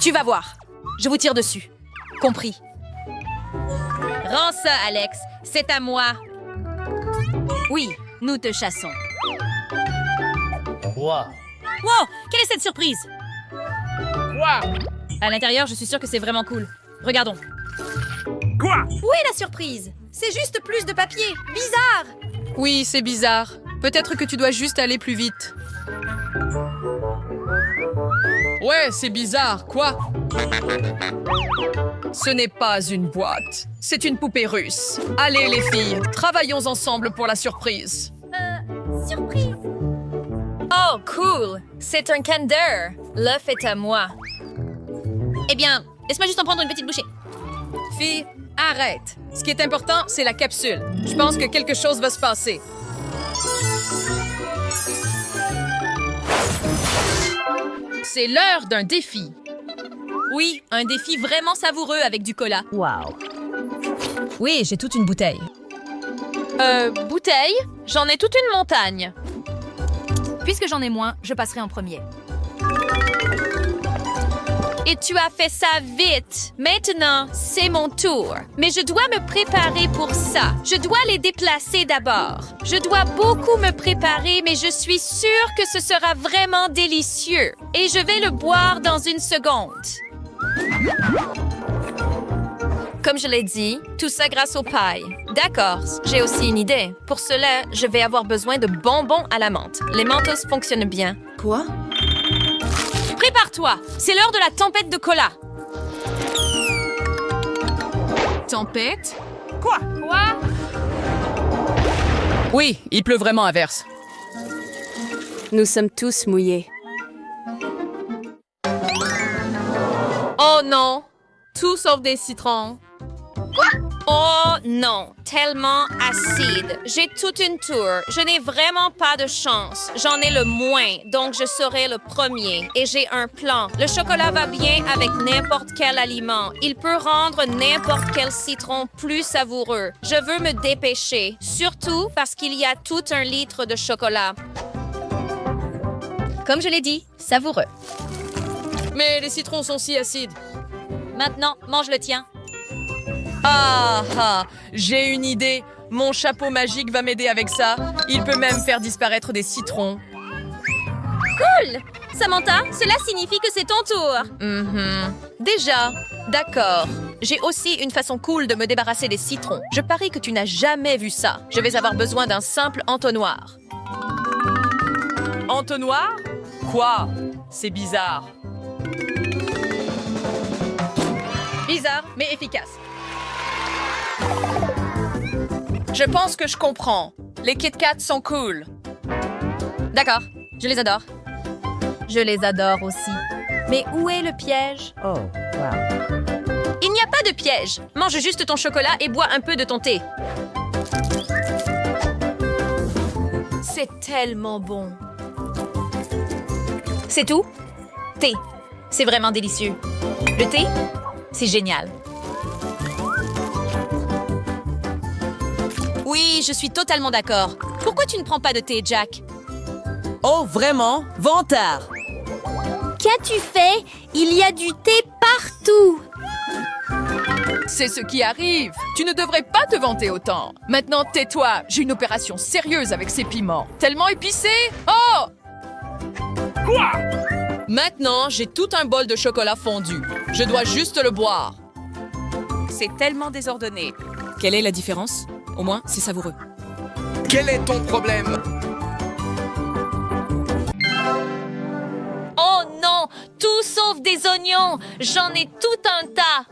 Tu vas voir. Je vous tire dessus. Compris. Rends ça, Alex. C'est à moi. Oui, nous te chassons. Quoi? Wow! Quelle est cette surprise? Quoi? À l'intérieur, je suis sûre que c'est vraiment cool. Regardons. Quoi? Où est la surprise? C'est juste plus de papier. Bizarre! Oui, c'est bizarre. Peut-être que tu dois juste aller plus vite. Ouais, c'est bizarre. Quoi? Ce n'est pas une boîte. C'est une poupée russe. Allez, les filles, travaillons ensemble pour la surprise. Surprise! Oh, cool! C'est un Kinder. L'œuf est à moi. Eh bien, laisse-moi juste en prendre une petite bouchée. Filles, arrête. Ce qui est important, c'est la capsule. Je pense que quelque chose va se passer. C'est l'heure d'un défi. Oui, un défi vraiment savoureux avec du cola. Wow. Oui, j'ai toute une bouteille. Bouteille? J'en ai toute une montagne. Puisque j'en ai moins, je passerai en premier. Et tu as fait ça vite. Maintenant, c'est mon tour. Mais je dois me préparer pour ça. Je dois les déplacer d'abord. Je dois beaucoup me préparer, mais je suis sûre que ce sera vraiment délicieux. Et je vais le boire dans une seconde. Comme je l'ai dit, tout ça grâce aux pailles. D'accord, j'ai aussi une idée. Pour cela, je vais avoir besoin de bonbons à la menthe. Les mentos fonctionnent bien. Quoi? Prépare-toi, c'est l'heure de la tempête de cola. Tempête? Quoi? Oui, il pleut vraiment à verse. Nous sommes tous mouillés. Oh non, tout sauf des citrons. Oh non, tellement acide. J'ai toute une tour. Je n'ai vraiment pas de chance. J'en ai le moins, donc je serai le premier. Et j'ai un plan. Le chocolat va bien avec n'importe quel aliment. Il peut rendre n'importe quel citron plus savoureux. Je veux me dépêcher, surtout parce qu'il y a tout un litre de chocolat. Comme je l'ai dit, savoureux. Mais les citrons sont si acides. Maintenant, mange le tien. Ah ah, j'ai une idée. Mon chapeau magique va m'aider avec ça. Il peut même faire disparaître des citrons. Cool! Samantha, cela signifie que c'est ton tour. Déjà, d'accord. J'ai aussi une façon cool de me débarrasser des citrons. Je parie que tu n'as jamais vu ça. Je vais avoir besoin d'un simple entonnoir. Entonnoir? Quoi? C'est bizarre. Bizarre, mais efficace. Je pense que je comprends. Les Kit Kats sont cool. D'accord, je les adore. Je les adore aussi. Mais où est le piège? Oh, wow. Il n'y a pas de piège. Mange juste ton chocolat et bois un peu de ton thé. C'est tellement bon. C'est tout? Thé. C'est vraiment délicieux. Le thé? C'est génial. Oui, je suis totalement d'accord. Pourquoi tu ne prends pas de thé, Jack? Oh, vraiment? Vantard! Qu'as-tu fait? Il y a du thé partout. C'est ce qui arrive. Tu ne devrais pas te vanter autant. Maintenant, tais-toi. J'ai une opération sérieuse avec ces piments. Tellement épicés. Oh! Quoi? Maintenant, j'ai tout un bol de chocolat fondu. Je dois juste le boire. C'est tellement désordonné. Quelle est la différence? Au moins, c'est savoureux. Quel est ton problème? Oh non, tout sauf des oignons. J'en ai tout un tas.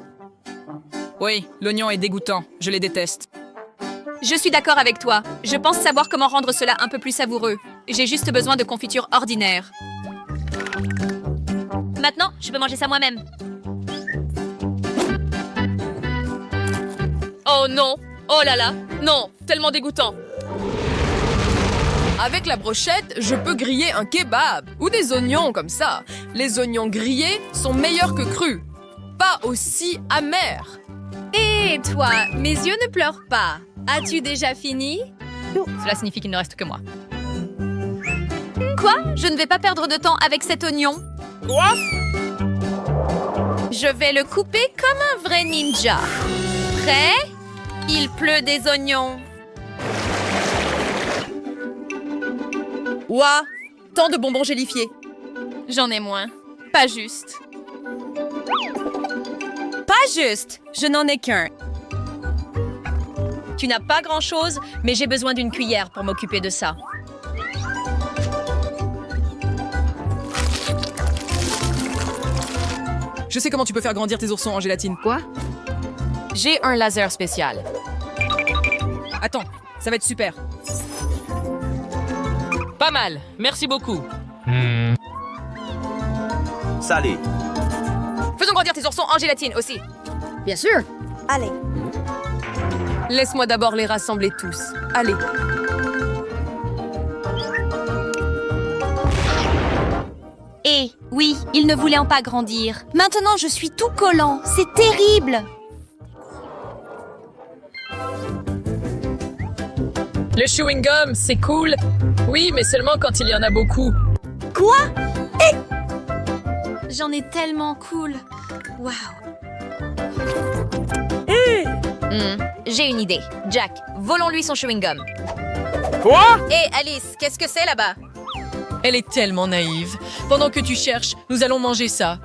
Oui, l'oignon est dégoûtant. Je les déteste. Je suis d'accord avec toi. Je pense savoir comment rendre cela un peu plus savoureux. J'ai juste besoin de confiture ordinaire. Maintenant, je peux manger ça moi-même. Oh non! Oh là là! Non! Tellement dégoûtant! Avec la brochette, je peux griller un kebab ou des oignons comme ça. Les oignons grillés sont meilleurs que crus. Pas aussi amers. Et toi, mes yeux ne pleurent pas. As-tu déjà fini? Cela signifie qu'il ne reste que moi. Quoi? Je ne vais pas perdre de temps avec cet oignon. Quoi? Je vais le couper comme un vrai ninja. Prêt? Il pleut des oignons. Ouah! Tant de bonbons gélifiés. J'en ai moins. Pas juste. Pas juste. Je n'en ai qu'un. Tu n'as pas grand-chose, mais j'ai besoin d'une cuillère pour m'occuper de ça. Je sais comment tu peux faire grandir tes oursons en gélatine. Quoi? J'ai un laser spécial. Attends, ça va être super. Pas mal, merci beaucoup. Salé. Faisons grandir tes oursons en gélatine aussi. Bien sûr. Allez. Laisse-moi d'abord les rassembler tous. Allez. Eh, oui, ils ne voulaient pas grandir. Maintenant, je suis tout collant. C'est terrible. Le chewing-gum, c'est cool. Oui, mais seulement quand il y en a beaucoup. Quoi? J'en ai tellement cool. Waouh. J'ai une idée. Jack, volons-lui son chewing-gum. Quoi? Hé, Alice, qu'est-ce que c'est là-bas? Elle est tellement naïve. Pendant que tu cherches, nous allons manger ça.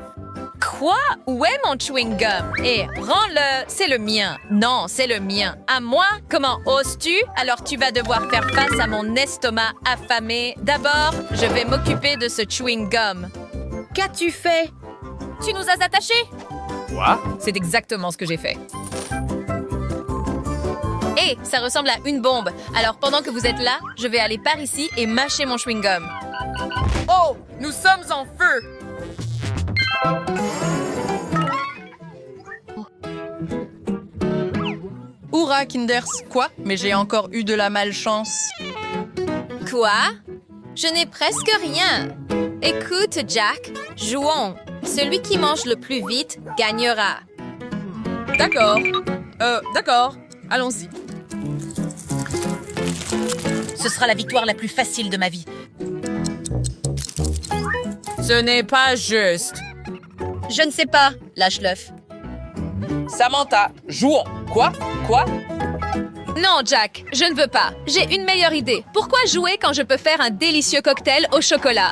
Quoi? Où est mon chewing-gum? Hé, rends-le. C'est le mien. Non, c'est le mien. À moi? Comment oses-tu? Alors tu vas devoir faire face à mon estomac affamé. D'abord, je vais m'occuper de ce chewing-gum. Qu'as-tu fait? Tu nous as attachés? Quoi? C'est exactement ce que j'ai fait. Hé, ça ressemble à une bombe. Alors pendant que vous êtes là, je vais aller par ici et mâcher mon chewing-gum. Oh, nous sommes en feu! Hourra, Kinders. Quoi? Mais j'ai encore eu de la malchance. Quoi? Je n'ai presque rien. Écoute, Jack, jouons. Celui qui mange le plus vite gagnera. D'accord. D'accord. Allons-y. Ce sera la victoire la plus facile de ma vie. Ce n'est pas juste. Je ne sais pas. Lâche l'œuf. Samantha, jouons. Quoi? Quoi? Non, Jack, je ne veux pas. J'ai une meilleure idée. Pourquoi jouer quand je peux faire un délicieux cocktail au chocolat?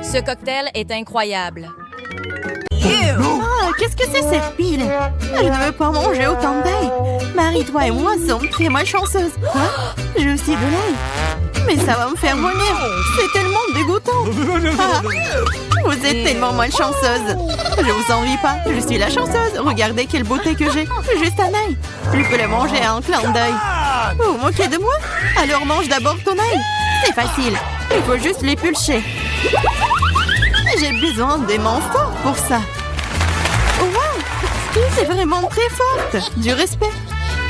Ce cocktail est incroyable. Ah, qu'est-ce que c'est cette pile? Je ne veux pas manger autant d'ail. Marie, toi et moi sommes très malchanceuses. Quoi? J'ai aussi de l'ail. Mais ça va me faire vomir. C'est tellement dégoûtant. Ah, vous êtes tellement malchanceuse. Je vous envie pas. Je suis la chanceuse. Regardez quelle beauté que j'ai. Juste un ail. Je peux le manger en clin d'œil. Vous vous moquez de moi? Alors mange d'abord ton ail. C'est facile. Il faut juste l'épulcher. J'ai besoin des mains fortes pour ça. Wow! C'est vraiment très forte. Du respect.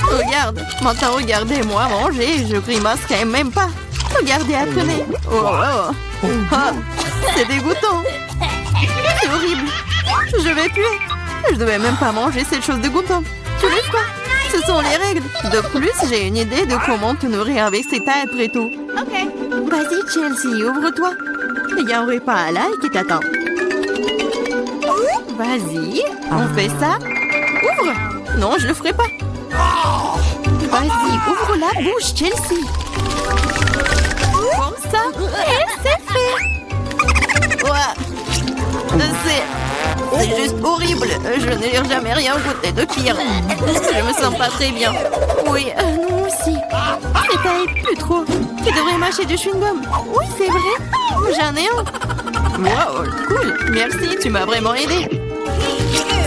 Regarde. Maintenant, regardez-moi manger. Je grimacerai même pas. Regardez, apprenez. Oh, oh. Ah, c'est dégoûtant. C'est horrible. Je vais puer. Je devais même pas manger cette chose dégoûtante. Tu le feras. Ce sont les règles. De plus, j'ai une idée de comment te nourrir avec cet ail après tout. Ok. Vas-y, Chelsea, ouvre-toi. Il y a un repas à l'ail qui t'attend. Vas-y, on fait ça. Ouvre. Non, je le ferai pas. Vas-y, ouvre la bouche, Chelsea. Comme ça, et c'est fait. Ouais. C'est juste horrible. Je n'ai jamais rien goûté de pire. Je me sens pas très bien. Oui, nous aussi. C'est ail, plus trop. Tu devrais mâcher du chewing-gum. Oui, c'est vrai. J'en ai un. Wow, cool. Merci, tu m'as vraiment aidé.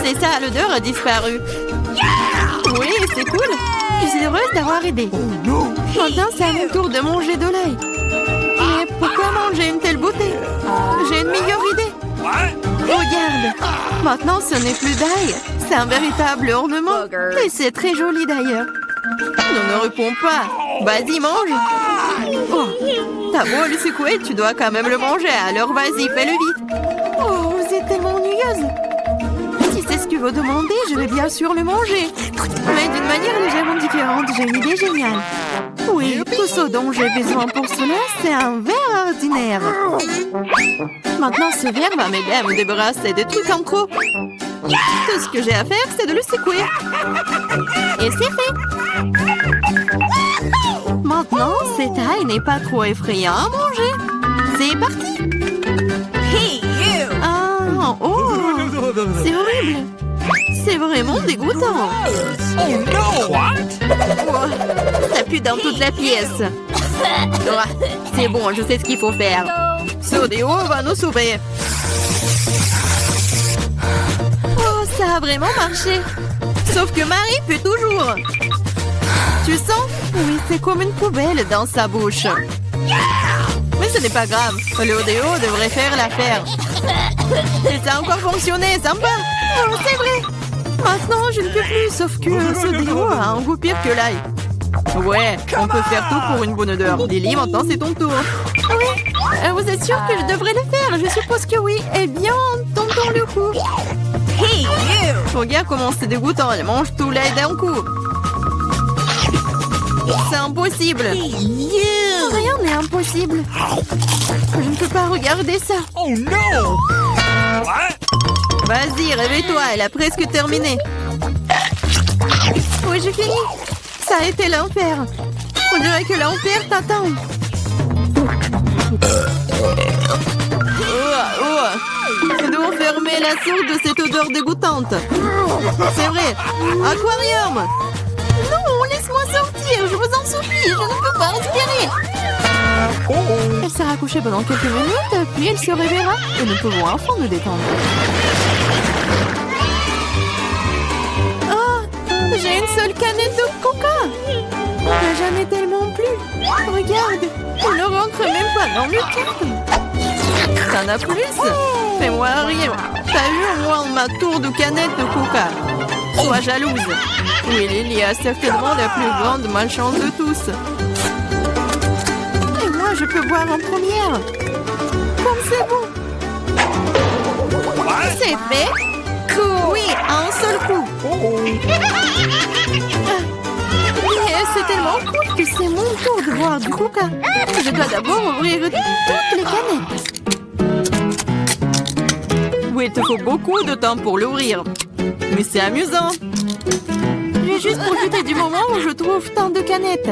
C'est ça, l'odeur a disparu. Oui, c'est cool. Je suis heureuse d'avoir aidé. Maintenant, c'est à mon tour de manger de l'ail. Mais pourquoi manger une telle beauté? J'ai une meilleure idée. Regarde. Maintenant, ce n'est plus d'ail. C'est un véritable ornement. Et c'est très joli d'ailleurs. Non, ne réponds pas. Vas-y, mange. Oh, t'as beau le secouer, tu dois quand même le manger. Alors vas-y, fais-le vite. Oh, vous êtes tellement ennuyeuse. Si c'est ce que tu veux demander, je vais bien sûr le manger. Mais d'une manière légèrement différente, j'ai une idée géniale. Oui, tout ce dont j'ai besoin pour cela, c'est un verre ordinaire. Maintenant, ce verre va m'aider à me débarrasser des trucs en trop. Tout ce que j'ai à faire, c'est de le secouer. Et c'est fait. Maintenant, cette taille n'est pas trop effrayant à manger. C'est parti. Ah, oh, c'est horrible. C'est vraiment dégoûtant. Oh, ça pue dans toute la pièce. Oh, c'est bon, je sais ce qu'il faut faire. Ce déo va nous sauver. Oh, ça a vraiment marché. Sauf que Marie pue toujours. Tu sens? Oui, c'est comme une poubelle dans sa bouche. Mais ce n'est pas grave. Le déo devrait faire l'affaire. Et ça a encore fonctionné, sympa. Oh, c'est vrai. Maintenant, je ne peux plus, sauf que ce déo a un goût pire que l'ail. Ouais, on peut faire tout pour une bonne odeur. Lily, maintenant c'est ton tour. Oui, vous êtes sûr que je devrais le faire? Je suppose que oui. Eh bien, tentons le coup. Hey, you! Regarde comment c'est dégoûtant. Elle mange tout l'ail d'un coup. C'est impossible. Rien n'est impossible. Je ne peux pas regarder ça. Oh non! Vas-y, réveille-toi, elle a presque terminé. Oui, j'ai fini. Ça a été l'enfer. On dirait que l'enfer t'attend. Nous devons fermer la source de cette odeur dégoûtante. C'est vrai. Aquarium! Non, laisse-moi sortir, je vous en supplie, je ne peux pas respirer. Elle sera couchée pendant quelques minutes, puis elle se réveillera et nous pouvons enfin nous détendre. Oh, j'ai une seule canette de coca. Il n'y a jamais tellement plu. Regarde, elle ne rentre même pas dans le cadre. T'en as plus? Fais-moi rire. T'as eu au moins ma tour de canette de coca. Sois jalouse. Oui, Lily a certainement la plus grande malchance de tous. Et moi, je peux boire en première. Comme c'est bon. C'est fait. Cool. Oui, à un seul coup. Mais c'est tellement cool que c'est mon tour de boire du coca. Je dois d'abord ouvrir toutes les canettes. Oui, il te faut beaucoup de temps pour l'ouvrir. Mais c'est amusant. Je vais juste profiter du moment où je trouve tant de canettes.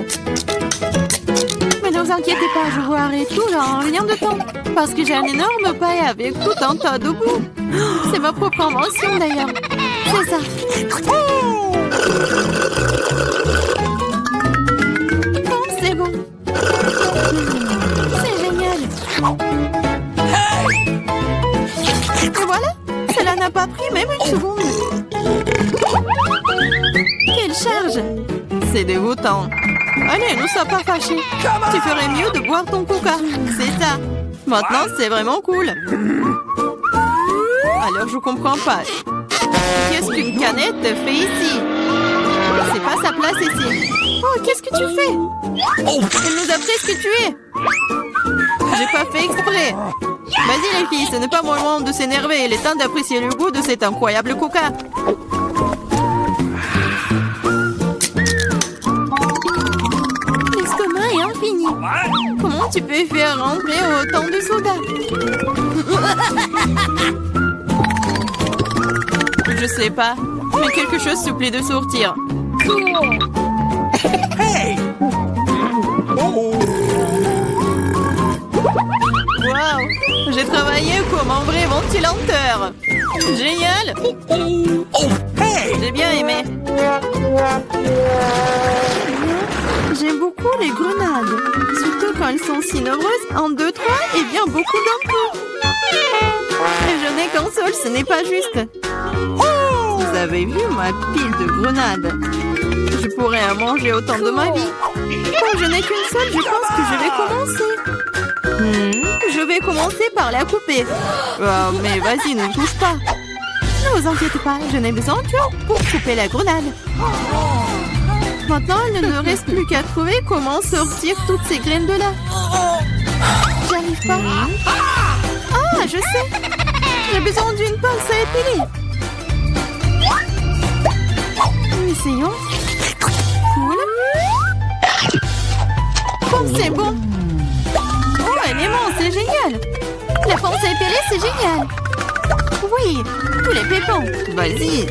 Mais ne vous inquiétez pas, je boirai tout en rien de temps. Parce que j'ai un énorme paille avec tout un tas de boue. C'est ma propre invention d'ailleurs. C'est ça. Oh, c'est bon. C'est génial. Et voilà, cela n'a pas pris même une seconde. Quelle charge! C'est dégoûtant. Allez, ne sois pas fâchés. Tu ferais mieux de boire ton coca. C'est ça. Maintenant, c'est vraiment cool. Alors, je comprends pas. Qu'est-ce qu'une canette fait ici? C'est pas sa place ici. Oh, qu'est-ce que tu fais? Elle nous a presque tués. J'ai pas fait exprès. Vas-y les filles, ce n'est pas mon moment de s'énerver. Il est temps d'apprécier le goût de cet incroyable coca. L'estomac est infini. Comment tu peux faire rentrer autant de soda? Je sais pas, mais quelque chose supplie de sortir. Hey! Waouh! J'ai travaillé comme un vrai ventilateur. Génial! J'ai bien aimé. J'aime beaucoup les grenades. Surtout quand elles sont si nombreuses. 1, 2, 3 et bien beaucoup d'un coup. Je n'ai qu'un seul, ce n'est pas juste. Vous avez vu ma pile de grenades? Je pourrais en manger autant de ma vie. Comme je n'ai qu'une seule, je pense que je vais commencer. Je vais commencer par la couper. Oh, mais vas-y, ne touche pas. Ne vous inquiétez pas, je n'ai besoin que pour couper la grenade. Maintenant, il ne me reste plus qu'à trouver comment sortir toutes ces graines de là. J'arrive pas. Ah, je sais. J'ai besoin d'une pince à épiler. Essayons. Cool. Oh, c'est bon. Oh, un aimant, c'est génial. La pensée épilée, c'est génial. Oui, tous les pépins. Vas-y.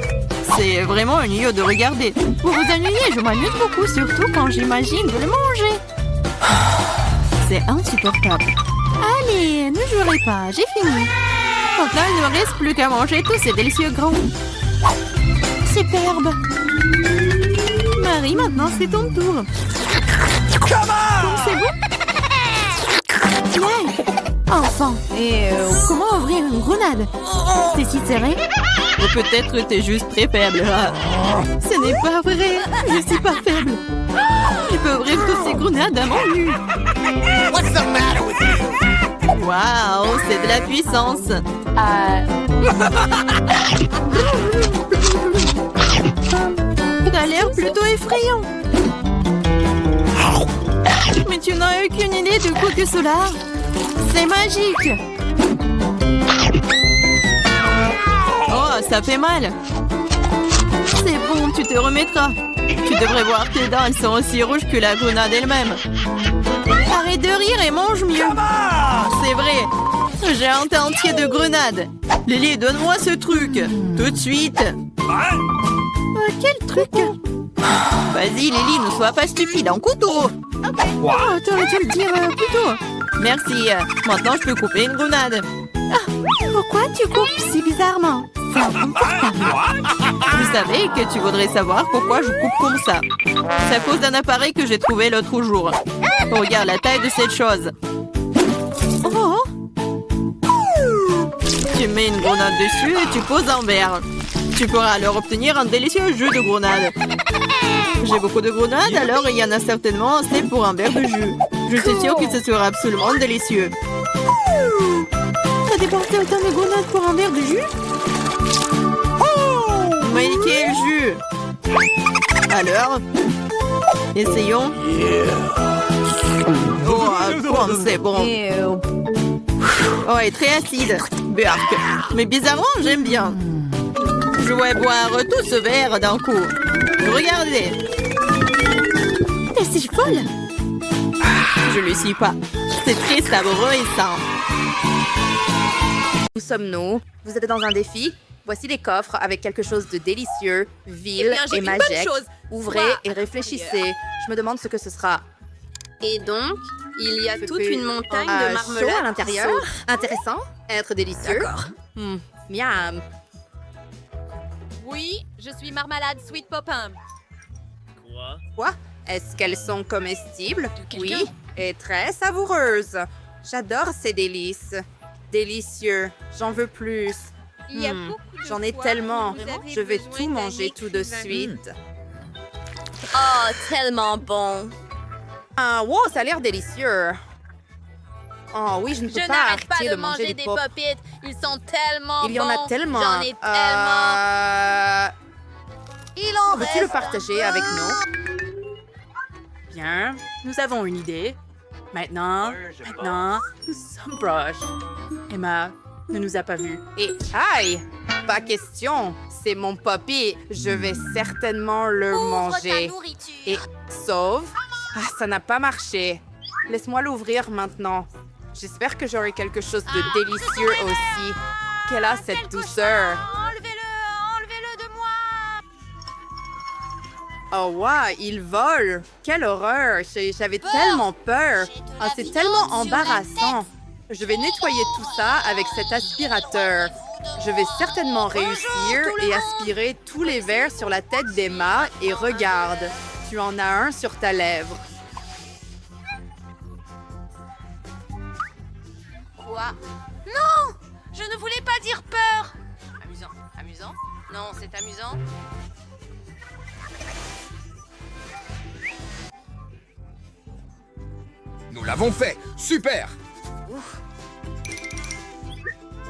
C'est vraiment ennuyeux de regarder. Vous vous ennuyez, je m'amuse beaucoup, surtout quand j'imagine de le manger. C'est insupportable. Allez, ne jouerez pas, j'ai fini. Maintenant, il ne me reste plus qu'à manger tous ces délicieux grands. Superbe. Marie, maintenant c'est ton tour. C'est bon? Bien. Enfin. Et comment ouvrir une grenade? C'est si serré? Ou peut-être t'es juste très faible. Ce n'est pas vrai. Je suis pas faible. Je peux ouvrir toutes ces grenades à mon nu. Waouh, c'est de la puissance. T'as l'air plutôt effrayant. Mais tu n'as aucune idée du coup de cela. C'est magique. Oh, ça fait mal. C'est bon, tu te remettras. Tu devrais voir tes dents, elles sont aussi rouges que la grenade elle-même. Arrête de rire et mange mieux. C'est vrai. J'ai un tas entier de grenades. Lily, donne-moi ce truc. Tout de suite. Quel truc? Vas-y, Lily, ne sois pas stupide. Un couteau. Oh, t'aurais dû le dire plus tôt. Merci. Maintenant, je peux couper une grenade. Pourquoi tu coupes si bizarrement? C'est inconfortable. Je savais que tu voudrais savoir pourquoi je coupe comme ça. C'est à cause d'un appareil que j'ai trouvé l'autre jour. Regarde la taille de cette chose. Oh! Tu mets une grenade dessus et tu poses un verre. Tu pourras alors obtenir un délicieux jus de grenade. J'ai beaucoup de grenades, alors il y en a certainement assez pour un verre de jus. Je suis sûre que ce sera absolument délicieux. T'as dépensé autant de grenades pour un verre de jus? Mais quel jus! Alors, essayons. Oh, comme c'est bon. Oh, et très acide. Burk. Mais bizarrement, j'aime bien. Je vais boire tout ce verre d'un coup. Regardez. C'est folle. Je le suis pas. C'est très savoureux et sain. Où sommes-nous? Vous êtes dans un défi? Voici des coffres avec quelque chose de délicieux, vil et magique. Ouvrez et réfléchissez. Je me demande ce que ce sera. Et donc, il y a toute une montagne de marmelade à l'intérieur. Intéressant. Être délicieux. D'accord. Miam. Oui, je suis Marmalade Sweet Popin. Quoi? Est-ce qu'elles sont comestibles? Oui, et très savoureuses. J'adore ces délices. Délicieux. J'en veux plus. J'en ai tellement. Je vais tout manger tout de suite. Oh, tellement bon. Ah, wow, ça a l'air délicieux. Oh oui, je ne peux pas arrêter de manger des pop. Pop-It. Ils sont tellement bons. Il y en a tellement. J'en ai tellement. Il en Veux-tu le partager avec nous? Bien, nous avons une idée. Maintenant, nous sommes proches. Emma ne nous a pas vus. Et aïe! Pas question. C'est mon poppy. Je vais certainement le manger. Et sauve. Ah, ça n'a pas marché. Laisse-moi l'ouvrir maintenant. J'espère que j'aurai quelque chose de délicieux aussi. Quelle a cette douceur. Enlevez-le de moi. Oh, wow, il vole. Quelle horreur. J'avais tellement peur. Ah, c'est tellement embarrassant. Je vais nettoyer tout ça avec cet aspirateur. Je vais certainement réussir et aspirer tous les verres sur la tête d'Emma. Et regarde, tu en as un sur ta lèvre. Quoi? Non! Je ne voulais pas dire peur. Amusant. Amusant? Non, c'est amusant. Nous l'avons fait! Super!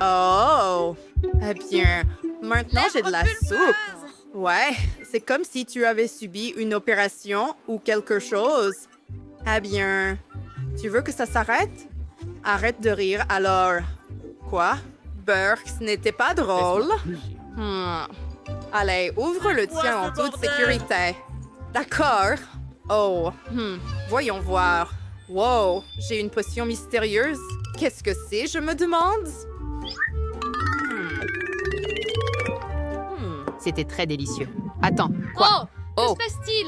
Oh! Eh bien, maintenant j'ai de la soupe. Ouais, c'est comme si tu avais subi une opération ou quelque chose. Eh bien, tu veux que ça s'arrête? Arrête de rire alors. Quoi? Burke, ce n'était pas drôle? Allez, ouvre le tien en toute sécurité. D'accord. Oh, voyons voir. Wow, j'ai une potion mystérieuse. Qu'est-ce que c'est, je me demande? C'était très délicieux. Attends, quoi? Oh, que se passe-t-il?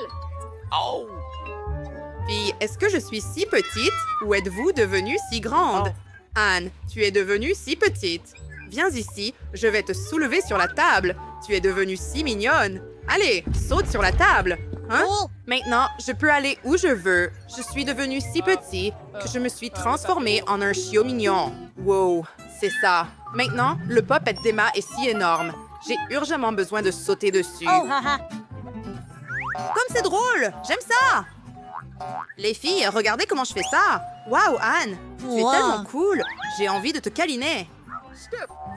Puis, est-ce que je suis si petite ou êtes-vous devenue si grande? Anne, tu es devenue si petite. Viens ici, je vais te soulever sur la table. Tu es devenue si mignonne. Allez, saute sur la table. Hein? Maintenant, je peux aller où je veux. Je suis devenue si petit que je me suis transformée en un chiot mignon. Wow, c'est ça. Maintenant, le pop-et d'Emma est si énorme. J'ai urgemment besoin de sauter dessus. Comme c'est drôle! J'aime ça! Les filles, regardez comment je fais ça! Waouh, Anne! Tu es tellement cool! J'ai envie de te câliner!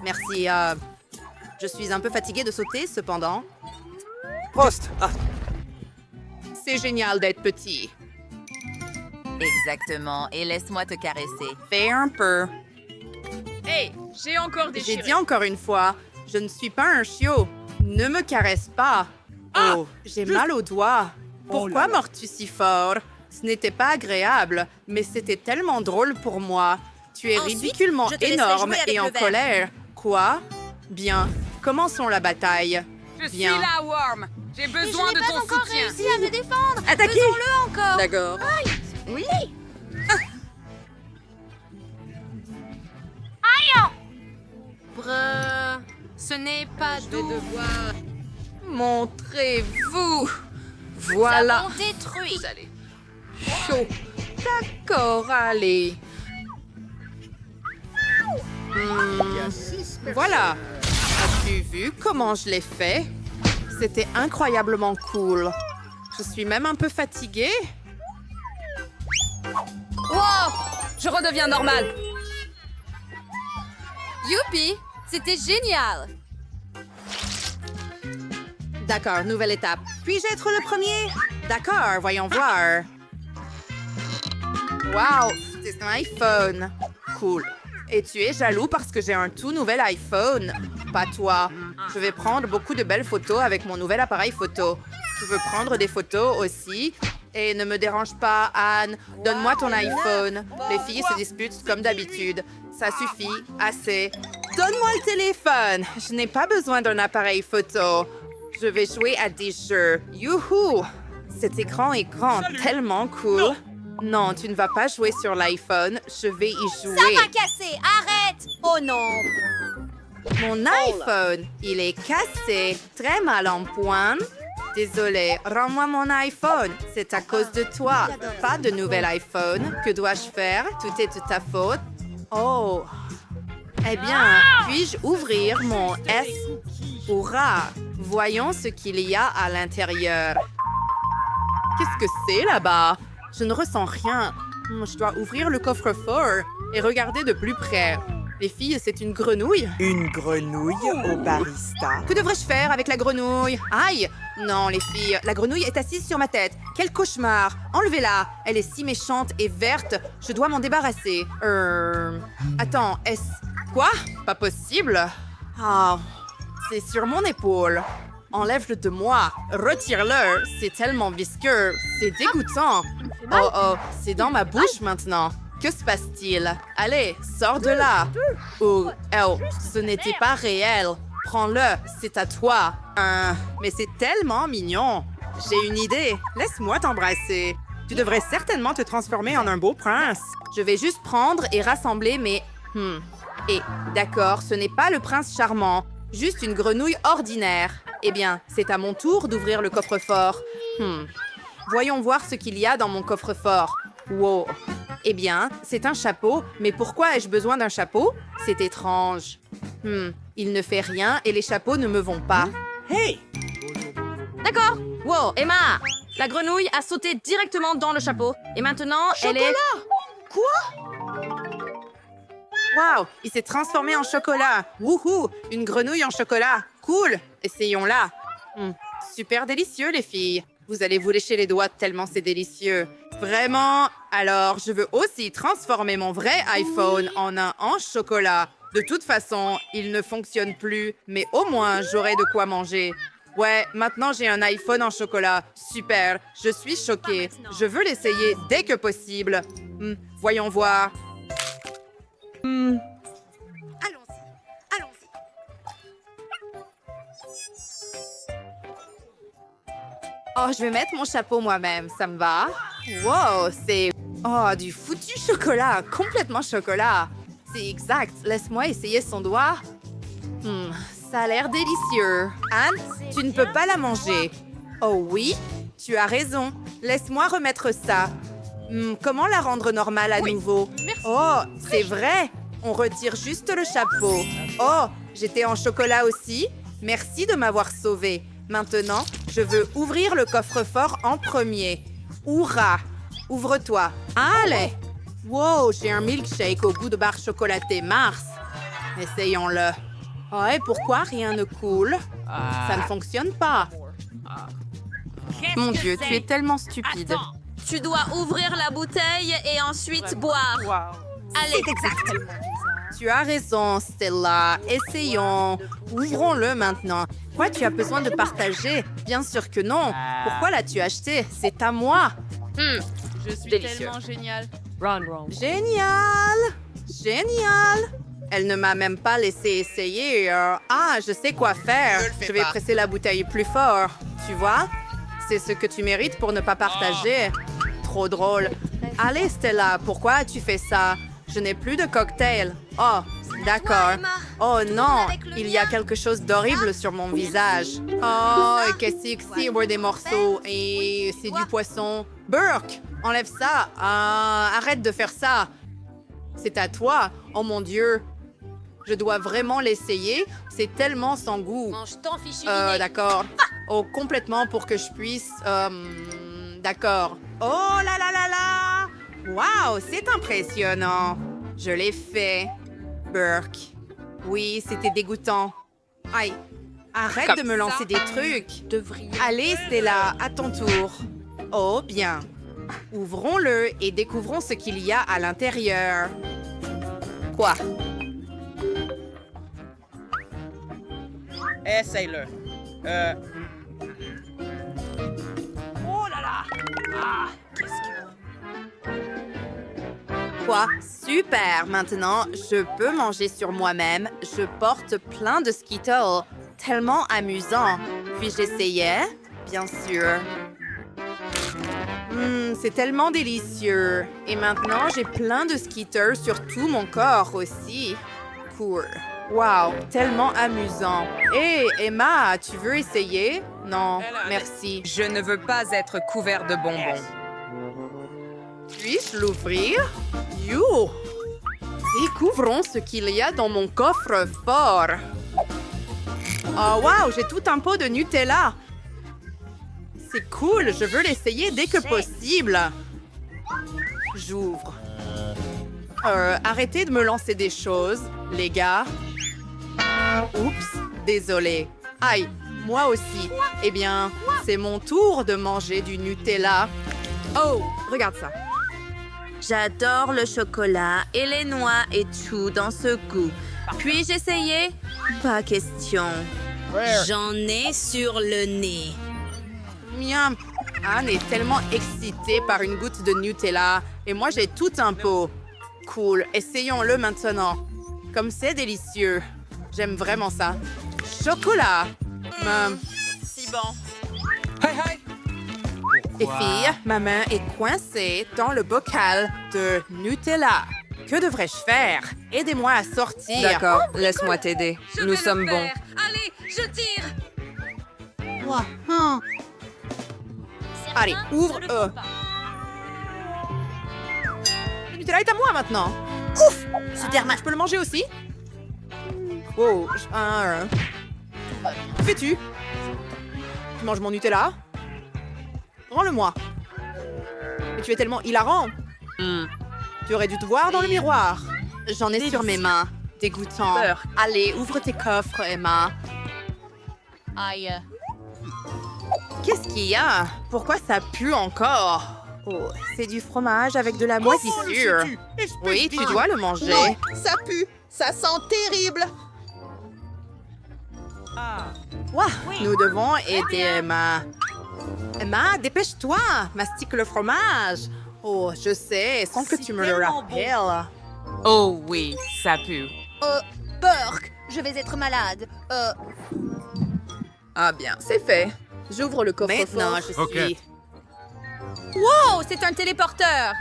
Merci, je suis un peu fatiguée de sauter, cependant. Prost. C'est génial d'être petit. Exactement. Et laisse-moi te caresser. Fais un peu. Hey, j'ai encore J'ai dit encore une fois, je ne suis pas un chiot. Ne me caresse pas. Oh, j'ai mal aux doigts. Pourquoi mords-tu si fort? Ce n'était pas agréable, mais c'était tellement drôle pour moi. Tu es ridiculement énorme et en colère. Quoi? Bien. Commençons la bataille. Bien. là, Worm. J'ai besoin de ton soutien. Réussi à me défendre. Attaquez! Faisons-le encore. D'accord. Oui. Ce n'est pas doux. Montrez-vous. Nous Voilà. avons détruit. Chaud. D'accord, allez. Voilà. As-tu vu comment je l'ai fait? C'était incroyablement cool. Je suis même un peu fatiguée. Wow! Je redeviens normale. Youpi! C'était génial! D'accord, nouvelle étape. Puis-je être le premier? D'accord, voyons voir. Wow, c'est un iPhone. Cool. Et tu es jaloux parce que j'ai un tout nouvel iPhone? Pas toi. Je vais prendre beaucoup de belles photos avec mon nouvel appareil photo. Tu veux prendre des photos aussi? Et ne me dérange pas, Anne. Donne-moi ton iPhone. Les filles se disputent comme d'habitude. Ça suffit. Assez. Donne-moi le téléphone. Je n'ai pas besoin d'un appareil photo. Je vais jouer à des jeux. Youhou! Cet écran est grand, tellement cool. Non, tu ne vas pas jouer sur l'iPhone. Je vais y jouer. Ça va casser. Arrête. Oh non. Mon iPhone, il est cassé. Très mal en point. Désolée, rends-moi mon iPhone. C'est à cause de toi. Pas de nouvel iPhone. Que dois-je faire? Tout est de ta faute. Oh. Eh bien, puis-je ouvrir mon S? Hurrah! Voyons ce qu'il y a à l'intérieur. Qu'est-ce que c'est là-bas? Je ne ressens rien. Je dois ouvrir le coffre-fort et regarder de plus près. Les filles, c'est une grenouille? Une grenouille au barista. Que devrais-je faire avec la grenouille? Aïe! Non, les filles, la grenouille est assise sur ma tête. Quel cauchemar! Enlevez-la! Elle est si méchante et verte. Je dois m'en débarrasser. Attends, est-ce... Quoi? Pas possible? Ah, c'est sur mon épaule. Enlève-le de moi. Retire-le. C'est tellement visqueux. C'est dégoûtant. Oh, oh, c'est dans ma bouche maintenant. Que se passe-t-il? Allez, sors de là. Oh, ce n'était pas réel. Prends-le, c'est à toi. Mais c'est tellement mignon. J'ai une idée. Laisse-moi t'embrasser. Tu devrais certainement te transformer en un beau prince. Je vais juste prendre et rassembler mes... Et, d'accord, ce n'est pas le prince charmant. Juste une grenouille ordinaire. Eh bien, c'est à mon tour d'ouvrir le coffre-fort. Voyons voir ce qu'il y a dans mon coffre-fort. Wow. Eh bien, c'est un chapeau, mais pourquoi ai-je besoin d'un chapeau? C'est étrange. Il ne fait rien et les chapeaux ne me vont pas. Hey! D'accord. Wow, Emma! La grenouille a sauté directement dans le chapeau. Et maintenant, elle est... Wow, il s'est transformé en chocolat. Wouhou, une grenouille en chocolat. Cool, essayons-la. Super délicieux, les filles. Vous allez vous lécher les doigts tellement c'est délicieux. Vraiment? Alors, je veux aussi transformer mon vrai iPhone en un en chocolat. De toute façon, il ne fonctionne plus, mais au moins, j'aurai de quoi manger. Ouais, maintenant j'ai un iPhone en chocolat. Super, je suis choquée. Je veux l'essayer dès que possible. Voyons voir. Allons-y. Oh, je vais mettre mon chapeau moi-même, ça me va. Wow, c'est... Oh, du foutu chocolat, complètement chocolat. C'est exact, laisse-moi essayer son doigt. Ça a l'air délicieux. Anne, tu ne peux pas la manger. Oh oui, tu as raison. Laisse-moi remettre ça. Comment la rendre normale à nouveau? Oh, c'est vrai. On retire juste le chapeau. Oh, j'étais en chocolat aussi. Merci de m'avoir sauvée. Maintenant, je veux ouvrir le coffre-fort en premier. Hourra! Ouvre-toi. Allez! Wow, j'ai un milkshake au goût de barre chocolatée Mars. Essayons-le. Oh, et pourquoi rien ne coule? Ça ne fonctionne pas. Mon Dieu, tu es tellement stupide. Tu dois ouvrir la bouteille et ensuite boire. Allez, Tu as raison, Stella. Essayons. Ouvrons-le maintenant. Quoi, tu as besoin de partager? Bien sûr que non. Pourquoi l'as-tu acheté? C'est à moi. Je suis tellement géniale. Génial! Génial! Elle ne m'a même pas laissé essayer. Je sais quoi faire. Je vais presser la bouteille plus fort. Tu vois? C'est ce que tu mérites pour ne pas partager. Trop drôle. Allez, Stella, pourquoi as-tu fait ça? Je n'ai plus de cocktail. Oh, d'accord. Oh non, il y a quelque chose d'horrible sur mon visage. Oh, qu'est-ce que c'est? Des morceaux. Et c'est du poisson. Burke, enlève ça. Arrête de faire ça. C'est à toi. Oh mon Dieu. Je dois vraiment l'essayer. C'est tellement sans goût. D'accord. Oh, complètement pour que je puisse... D'accord. Oh là là là là! Wow, c'est impressionnant. Je l'ai fait. Burke. Oui, c'était dégoûtant. Aïe. Arrête de me lancer des trucs. Allez, Stella, à ton tour. Oh, bien. Ouvrons-le et découvrons ce qu'il y a à l'intérieur. Quoi? Essaye-le. Oh là là! Quoi? Super! Maintenant, je peux manger sur moi-même. Je porte plein de Skittles. Tellement amusant. Puis-je essayer? Bien sûr. C'est tellement délicieux. Et maintenant, j'ai plein de Skittles sur tout mon corps aussi. Cool. Wow, tellement amusant. Hé, Emma, tu veux essayer? Non, merci. Je ne veux pas être couvert de bonbons. Puis-je l'ouvrir? You! Découvrons ce qu'il y a dans mon coffre-fort. Oh, wow, j'ai tout un pot de Nutella. C'est cool, je veux l'essayer dès que possible. J'ouvre. Arrêtez de me lancer des choses, les gars. Oups, désolé. Aïe, moi aussi. Eh bien, c'est mon tour de manger du Nutella. Oh, regarde ça. J'adore le chocolat et les noix et tout dans ce goût. Puis-je essayer? Pas question. J'en ai sur le nez. Miam. Anne est tellement excitée par une goutte de Nutella. Et moi, j'ai tout un pot. Cool, essayons-le maintenant. Comme c'est délicieux. J'aime vraiment ça. Chocolat. Si bon. Et fille, ma main est coincée dans le bocal de Nutella. Que devrais-je faire? Aidez-moi à sortir. D'accord, laisse-moi t'aider. Nous sommes bons. Allez, je tire. Allez, ouvre. Le Nutella est à moi maintenant. Ouf! Je peux le manger aussi? Oh, que fais-tu? Tu manges mon Nutella? Rends-le-moi. Mais tu es tellement hilarant. Tu aurais dû te voir dans le miroir. J'en ai sur mes mains. Dégoûtant. Allez, ouvre tes coffres, Emma. Aïe. Qu'est-ce qu'il y a? Pourquoi ça pue encore? Oh, c'est du fromage avec de la moisissure. Oui, tu dois le manger. Non, ça pue. Ça sent terrible. Nous devons aider Emma. Emma, dépêche-toi! Mastique le fromage! Oh, je sais, sans que tu me le rappelles. Oh oui, ça pue. Burk, je vais être malade. Ah bien, c'est fait. J'ouvre le coffre-fort. Maintenant, je suis... Wow, c'est un téléporteur.